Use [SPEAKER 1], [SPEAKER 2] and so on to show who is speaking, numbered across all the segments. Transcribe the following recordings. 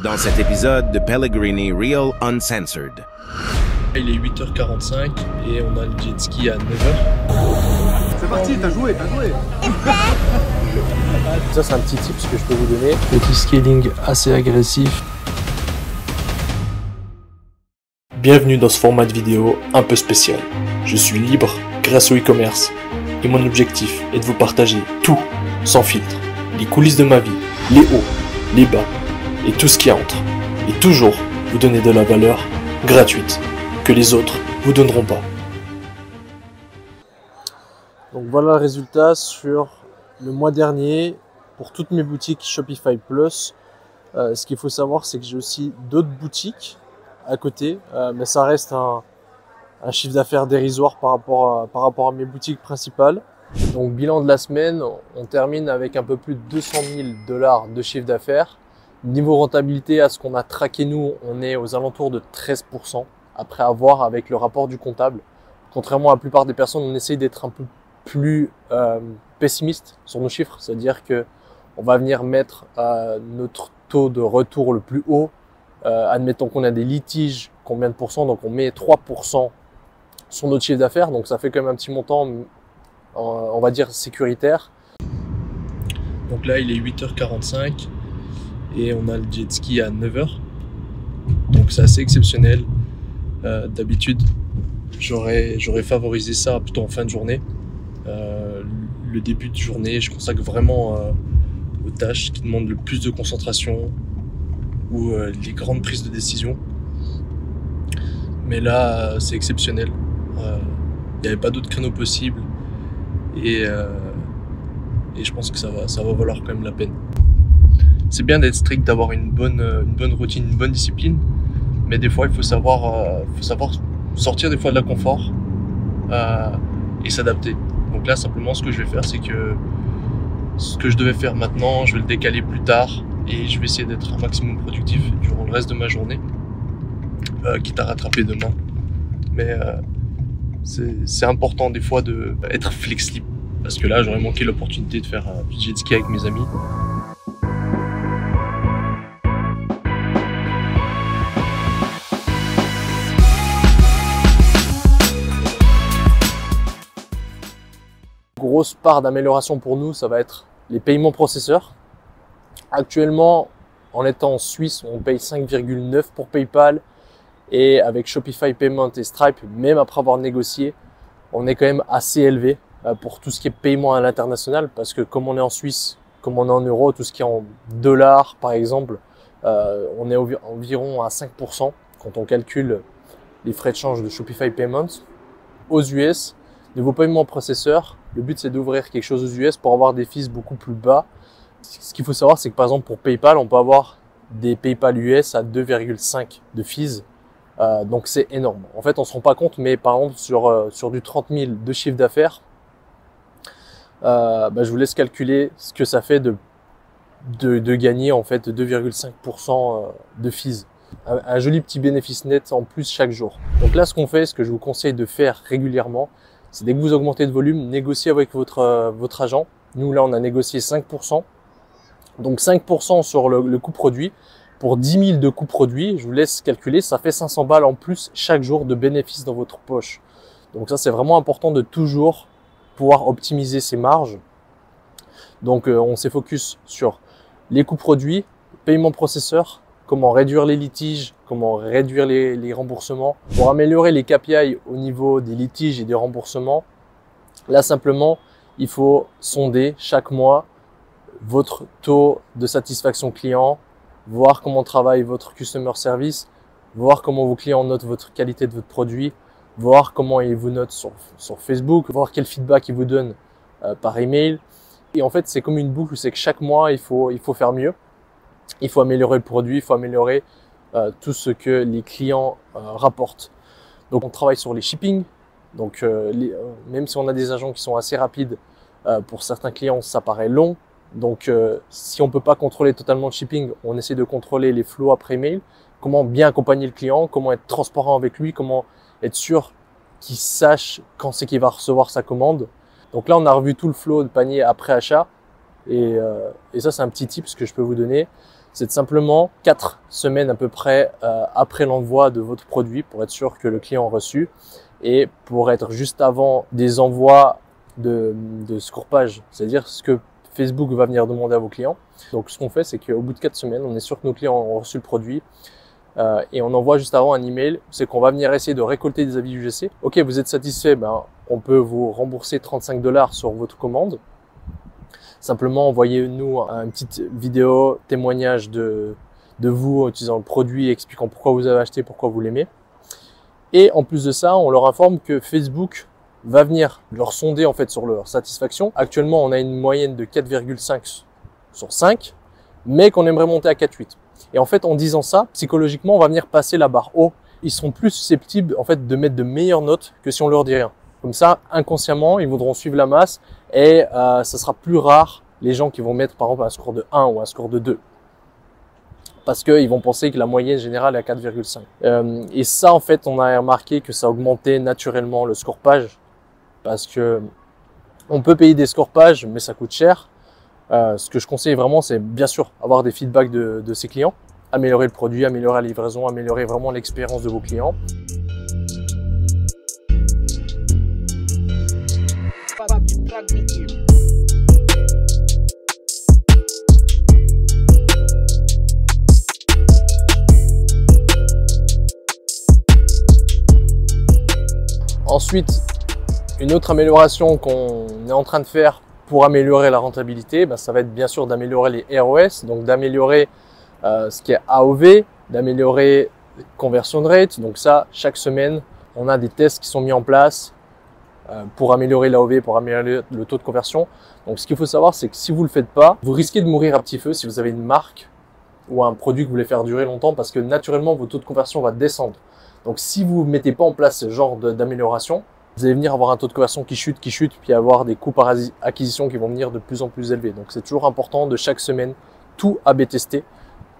[SPEAKER 1] dans cet épisode de Pellegrini Real Uncensored.
[SPEAKER 2] Il est 8h45 et on a le jet ski à 9h.
[SPEAKER 3] C'est parti, t'as joué.
[SPEAKER 2] Ça c'est un petit tip que je peux vous donner. Petit scaling assez agressif. Bienvenue dans ce format de vidéo un peu spécial. Je suis libre grâce au e-commerce et mon objectif est de vous partager tout sans filtre. Les coulisses de ma vie, les hauts, les bas et tout ce qui entre. Et toujours vous donner de la valeur gratuite que les autres vous donneront pas. Donc voilà le résultat sur le mois dernier pour toutes mes boutiques Shopify Plus. Ce qu'il faut savoir, c'est que j'ai aussi d'autres boutiques à côté, mais ça reste un chiffre d'affaires dérisoire par rapport à mes boutiques principales. Donc bilan de la semaine, on termine avec un peu plus de 200 000 $ de chiffre d'affaires. Niveau rentabilité, à ce qu'on a traqué nous, on est aux alentours de 13%. Après avoir avec le rapport du comptable. Contrairement à la plupart des personnes, on essaye d'être un peu plus pessimiste sur nos chiffres. C'est-à-dire que on va venir mettre notre taux de retour le plus haut. Admettons qu'on a des litiges, combien de pourcents? Donc on met 3% sur notre chiffre d'affaires. Donc ça fait quand même un petit montant, on va dire, sécuritaire. Donc là, il est 8h45 et on a le jet ski à 9h. Donc c'est assez exceptionnel. D'habitude, j'aurais favorisé ça plutôt en fin de journée. Le début de journée, je consacre vraiment aux tâches qui demandent le plus de concentration ou les grandes prises de décision. Mais là, c'est exceptionnel. Il n'y avait pas d'autres créneaux possibles et je pense que ça va valoir quand même la peine. C'est bien d'être strict, d'avoir une bonne routine, une bonne discipline. Mais des fois, il faut savoir sortir des fois de la confort et s'adapter. Donc là, simplement, ce que je vais faire, c'est que ce que je devais faire maintenant, je vais le décaler plus tard et je vais essayer d'être un maximum productif durant le reste de ma journée, quitte à rattraper demain. Mais c'est important des fois d'être flexible parce que là, j'aurais manqué l'opportunité de faire un jet ski avec mes amis. Grosse part d'amélioration pour nous, ça va être les paiements processeurs. Actuellement, en étant en Suisse, on paye 5,9 pour PayPal et avec Shopify Payment et Stripe, même après avoir négocié, on est quand même assez élevé pour tout ce qui est paiement à l'international parce que comme on est en Suisse, comme on est en euros, tout ce qui est en dollars par exemple, on est environ à 5% quand on calcule les frais de change de Shopify Payment. Aux US, niveau paiement processeur, le but c'est d'ouvrir quelque chose aux US pour avoir des fees beaucoup plus bas. Ce qu'il faut savoir, c'est que par exemple pour PayPal, on peut avoir des PayPal US à 2,5 de fees. Donc c'est énorme. En fait, on se rend pas compte, mais par exemple sur du 30 000 de chiffre d'affaires, je vous laisse calculer ce que ça fait de gagner en fait 2,5% de fees. Un joli petit bénéfice net en plus chaque jour. Donc là, ce que je vous conseille de faire régulièrement, c'est dès que vous augmentez de volume, négocier avec votre agent. Nous, là, on a négocié 5%. Donc 5% sur le coût produit. Pour 10 000 de coût produit, je vous laisse calculer, ça fait 500 balles en plus chaque jour de bénéfice dans votre poche. Donc ça, c'est vraiment important de toujours pouvoir optimiser ses marges. Donc on s'est focus sur les coûts produits, paiement processeur, comment réduire les litiges, comment réduire les remboursements. Pour améliorer les KPI au niveau des litiges et des remboursements, là simplement, il faut sonder chaque mois votre taux de satisfaction client, voir comment travaille votre customer service, voir comment vos clients notent votre qualité de votre produit, voir comment ils vous notent sur Facebook, voir quel feedback ils vous donnent par email. Et en fait, c'est comme une boucle, c'est que chaque mois, il faut faire mieux. Il faut améliorer le produit, il faut améliorer tout ce que les clients rapportent. Donc, on travaille sur les shipping. Donc, même si on a des agents qui sont assez rapides, pour certains clients, ça paraît long. Donc, si on peut pas contrôler totalement le shipping, on essaie de contrôler les flows après email. Comment bien accompagner le client, comment être transparent avec lui, comment être sûr qu'il sache quand c'est qu'il va recevoir sa commande. Donc là, on a revu tout le flow de panier après achat. Et ça, c'est un petit tip que je peux vous donner. c'est simplement 4 semaines à peu près après l'envoi de votre produit pour être sûr que le client a reçu et pour être juste avant des envois de scourpage, c'est-à-dire ce que Facebook va venir demander à vos clients. Donc ce qu'on fait, c'est qu'au bout de 4 semaines, on est sûr que nos clients ont reçu le produit et on envoie juste avant un email, c'est qu'on va venir essayer de récolter des avis UGC. Ok, vous êtes satisfait, ben, on peut vous rembourser 35 $ sur votre commande. Simplement, envoyez-nous une petite vidéo témoignage de vous utilisant le produit, expliquant pourquoi vous avez acheté, pourquoi vous l'aimez. Et en plus de ça, on leur informe que Facebook va venir leur sonder en fait sur leur satisfaction. Actuellement, on a une moyenne de 4,5 sur 5, mais qu'on aimerait monter à 4,8. Et en fait, en disant ça, psychologiquement, on va venir passer la barre haut. Ils seront plus susceptibles en fait de mettre de meilleures notes que si on leur dit rien. Comme ça, inconsciemment, ils voudront suivre la masse et ça sera plus rare les gens qui vont mettre par exemple un score de 1 ou un score de 2. Parce qu'ils vont penser que la moyenne générale est à 4,5. Et ça, en fait, on a remarqué que ça augmentait naturellement le scorpage. Parce que on peut payer des scorpages, mais ça coûte cher. Ce que je conseille vraiment, c'est bien sûr avoir des feedbacks de ses clients. Améliorer le produit, améliorer la livraison, améliorer vraiment l'expérience de vos clients. Ensuite, une autre amélioration qu'on est en train de faire pour améliorer la rentabilité, ben, ça va être bien sûr d'améliorer les ROS, donc d'améliorer ce qui est AOV, d'améliorer conversion rate. Donc ça, chaque semaine, on a des tests qui sont mis en place pour améliorer l'AOV, pour améliorer le taux de conversion. Donc ce qu'il faut savoir, c'est que si vous ne le faites pas, vous risquez de mourir à petit feu si vous avez une marque ou un produit que vous voulez faire durer longtemps parce que naturellement, votre taux de conversion va descendre. Donc si vous ne mettez pas en place ce genre d'amélioration, vous allez venir avoir un taux de conversion qui chute, puis avoir des coûts par acquisition qui vont venir de plus en plus élevés. Donc c'est toujours important de chaque semaine tout AB tester.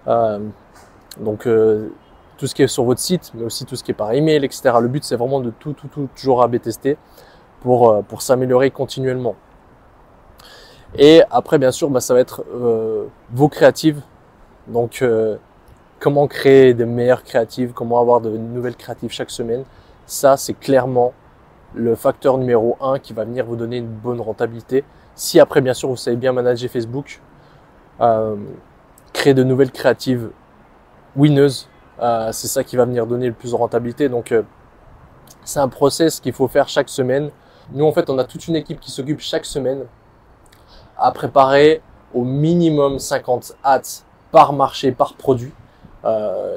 [SPEAKER 2] Tout ce qui est sur votre site, mais aussi tout ce qui est par email, etc. Le but c'est vraiment de tout toujours AB tester pour s'améliorer continuellement. Et après bien sûr, ça va être vos créatives. Donc comment créer des meilleures créatives, comment avoir de nouvelles créatives chaque semaine. Ça c'est clairement le facteur numéro 1 qui va venir vous donner une bonne rentabilité. Si après, bien sûr, vous savez bien manager Facebook, créer de nouvelles créatives winneuses, c'est ça qui va venir donner le plus de rentabilité. Donc, c'est un process qu'il faut faire chaque semaine. Nous, en fait, on a toute une équipe qui s'occupe chaque semaine à préparer au minimum 50 ads par marché, par produit.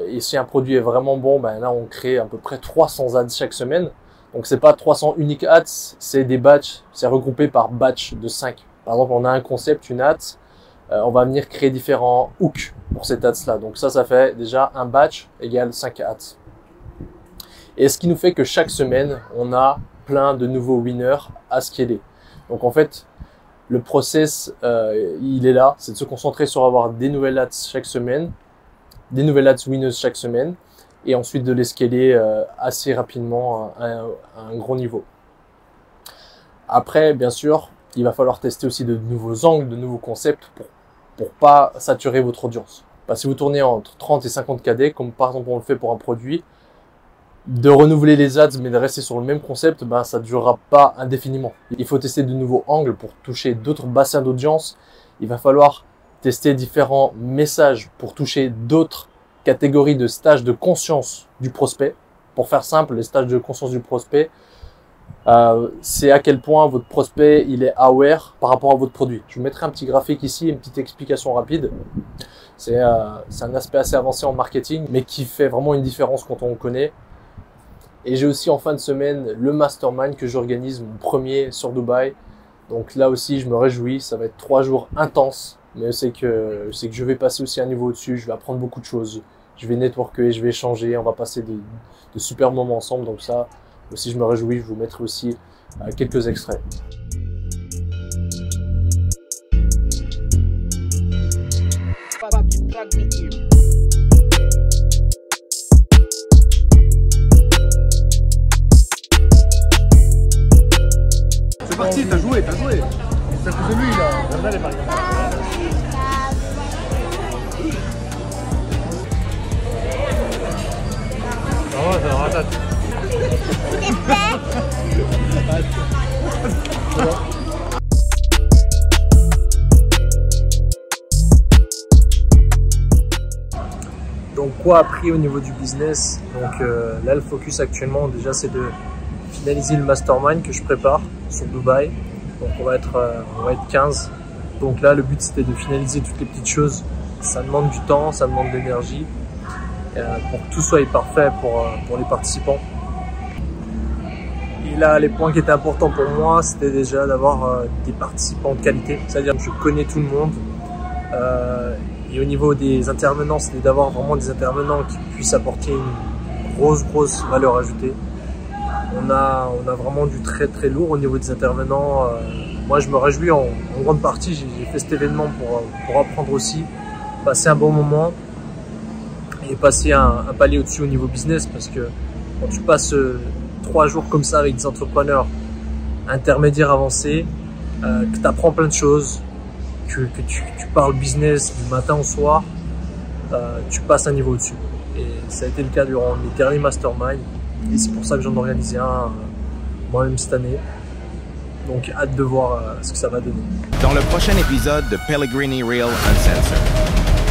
[SPEAKER 2] Et si un produit est vraiment bon, là, on crée à peu près 300 ads chaque semaine. Donc c'est pas 300 uniques ads, c'est des batchs, c'est regroupé par batch de 5. Par exemple, on a un concept, une ad, on va venir créer différents hooks pour cette ads là. Donc ça fait déjà un batch égale 5 ads. Et ce qui nous fait que chaque semaine, on a plein de nouveaux winners à scaler. Donc en fait, le process, il est là, c'est de se concentrer sur avoir des nouvelles ads chaque semaine, des nouvelles ads winneuses chaque semaine, et ensuite de les scaler assez rapidement à un gros niveau. Après, bien sûr, il va falloir tester aussi de nouveaux angles, de nouveaux concepts pour pas saturer votre audience. Parce que si vous tournez entre 30 et 50 KD, comme par exemple on le fait pour un produit, de renouveler les ads mais de rester sur le même concept, ça ne durera pas indéfiniment. Il faut tester de nouveaux angles pour toucher d'autres bassins d'audience. Il va falloir tester différents messages pour toucher d'autres catégorie de stage de conscience du prospect. Pour faire simple, les stages de conscience du prospect, c'est à quel point votre prospect il est aware par rapport à votre produit. Je vous mettrai un petit graphique ici, une petite explication rapide. C'est un aspect assez avancé en marketing, mais qui fait vraiment une différence quand on le connaît. Et j'ai aussi en fin de semaine le mastermind que j'organise, mon premier sur Dubaï. Donc là aussi, je me réjouis. Ça va être 3 jours intenses. Mais c'est que je vais passer aussi un niveau au-dessus, je vais apprendre beaucoup de choses, je vais networker, je vais échanger, on va passer de super moments ensemble. Donc ça aussi, je me réjouis, je vous mettrai aussi quelques extraits.
[SPEAKER 3] C'est parti, t'as joué. C'est à cause de lui là.
[SPEAKER 2] Donc quoi appris au niveau du business? Donc là le focus actuellement déjà c'est de finaliser le mastermind que je prépare sur Dubaï. Donc on va être 15. Donc là le but c'était de finaliser toutes les petites choses. Ça demande du temps, ça demande de l'énergie pour que tout soit parfait pour les participants. Et là les points qui étaient importants pour moi c'était déjà d'avoir des participants de qualité. C'est-à-dire que je connais tout le monde. Et au niveau des intervenants, c'était d'avoir vraiment des intervenants qui puissent apporter une grosse valeur ajoutée. On a vraiment du très lourd au niveau des intervenants. Moi, je me réjouis en grande partie. J'ai fait cet événement pour apprendre aussi, passer un bon moment et passer un palier au-dessus au niveau business. Parce que quand tu passes 3 jours comme ça avec des entrepreneurs intermédiaires avancés, que tu apprends plein de choses, que tu parles business du matin au soir, tu passes un niveau au-dessus. Et ça a été le cas durant mes derniers masterminds. Et c'est pour ça que j'en ai organisé un moi-même cette année. Donc hâte de voir ce que ça va donner.
[SPEAKER 1] Dans le prochain épisode de Pellegrini Real Uncensored.